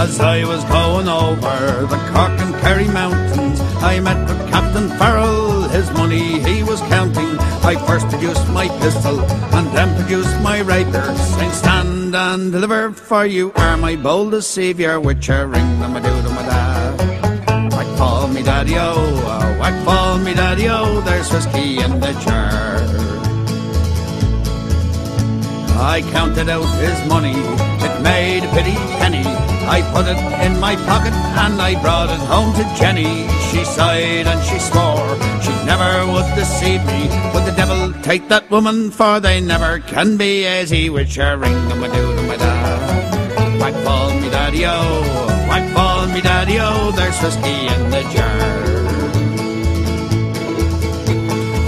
As I was going over the Cork and Kerry mountains, I met with Captain Farrell, his money he was counting. I first produced my pistol, and then produced my rapier, saying, stand and deliver, for you are my boldest saviour, which a ring them a do them a da. Whack fall me daddy-o, whack fall me daddy-o, there's whiskey in the jar. I counted out his money, it made a pretty penny. I put it in my pocket and I brought it home to Jenny. She sighed and she swore she never would deceive me. But the devil take that woman, for they never can be easy. Which a ring them a do them a da. Whack fall me daddy-o, whack fall me daddy-o, there's whiskey in the jar.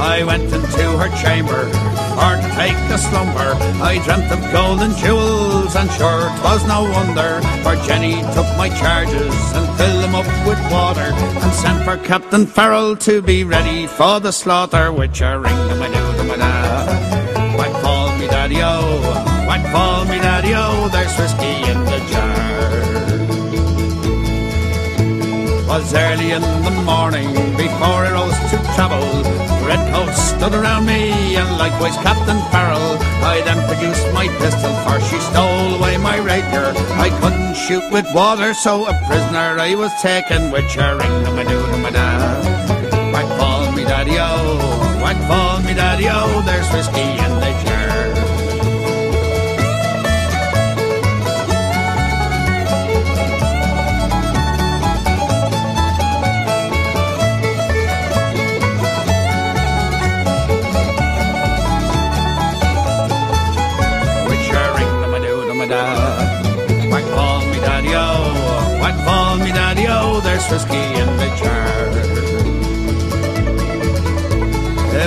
I went into her chamber for to take a slumber. I dreamt of gold and jewels, and sure 'twas no wonder, for Jenny took my charges and filled them up with water, and sent for Captain Farrell to be ready for the slaughter. Which a ring them a do them a da. Whack fall me daddy-o, whack fall me daddy-o, there's whiskey in the jar. 'Twas early in the morning before I rose to travel. Redcoats stood around me, and likewise Captain Farrell. I then produced my pistol, for she stole away my rapier. I couldn't shoot with water, so a prisoner I was taken. Which a ring them a do them a da. Whack fall me daddy-o, whack fall me daddy-o, there's whiskey in the jar. Whack fall me daddy-o, whack fall me daddy-o, there's whiskey in the jar.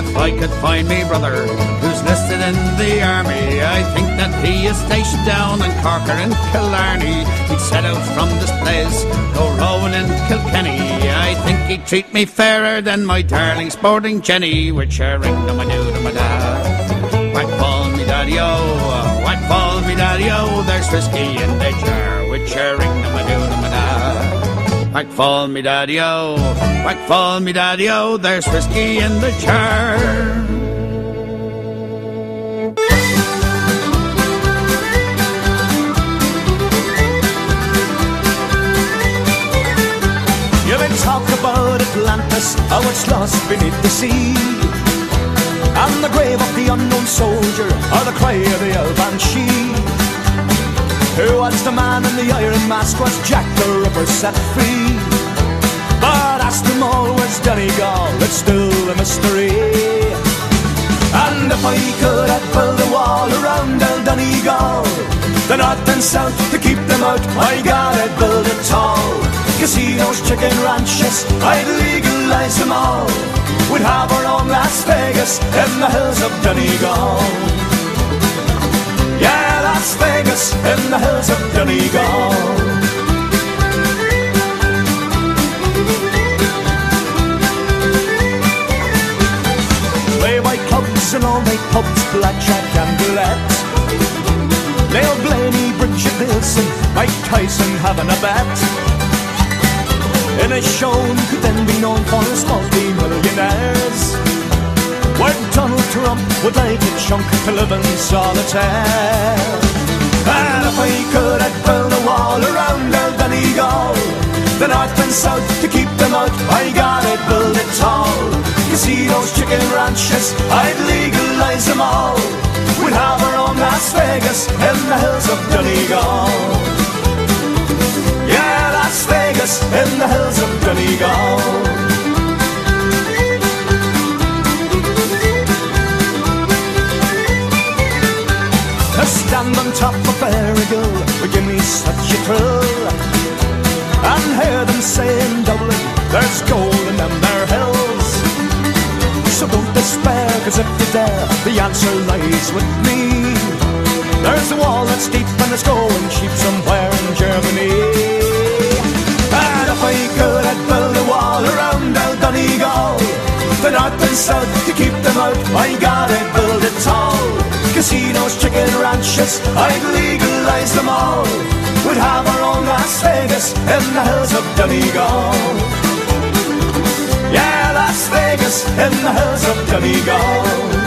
If I could find me brother who's listed in the army, I think that he is stationed down in Cork or in Killarney. He'd set out from this place, go rowing in Kilkenny. I think he'd treat me fairer than my darling sporting Jenny. Which a ring them a do them a da. Whack fall me daddy-o, whack fall me daddy-o, there's whiskey in the jar. Which a ring them a do them a da. Whack fall me daddy-o, whack fall me daddy-o, there's whiskey in the jar. You may talk about Atlantis, how it's lost beneath the sea, and the grave of the unknown soldier, or the cry of the old banshee. Who was the man in the iron mask? Was Jack the Ripper set free? But ask them all, where's Donegal? It's still a mystery. And if I could, I'd build a wall around old Donegal, the north and south, to keep them out. My God, I'd build it tall. Casinos, chicken ranches, I'd legalize them all. We'd have our own Las Vegas in the hills of Donegal. Yeah, Las Vegas in the hills of Donegal. Play-by clubs and all-night pubs, blackjack and roulette. Neil Blaney, Bridget Nielsen, Mike Tyson having a bet. In a show could then be known for his multi-millionaires, where Donald Trump would like a chunk to live in solitaire. And if I could, I'd build a wall around old Donegal, the north and south, to keep them out. My God, I'd build it tall. Casinos, chicken ranches, I'd legalize them all. We'd have our own Las Vegas in the hills of Donegal. Yeah, Las Vegas in the hills of Donegal. To stand on top of Berrigal would give me such a thrill, and hear them say in Dublin there's gold in them there hills. So don't despair, cause if you dare, the answer lies with me. There's a wall that's deep and it's going cheap somewhere in Germany. And if I could, I'd build a wall around old Donegal, the north and south, to keep them out. My God, I'd build it tall. Casinos, chicken ranches, I'd legalize them all. We'd have our own Las Vegas in the hills of Donegal. Yeah, Las Vegas in the hills of Donegal.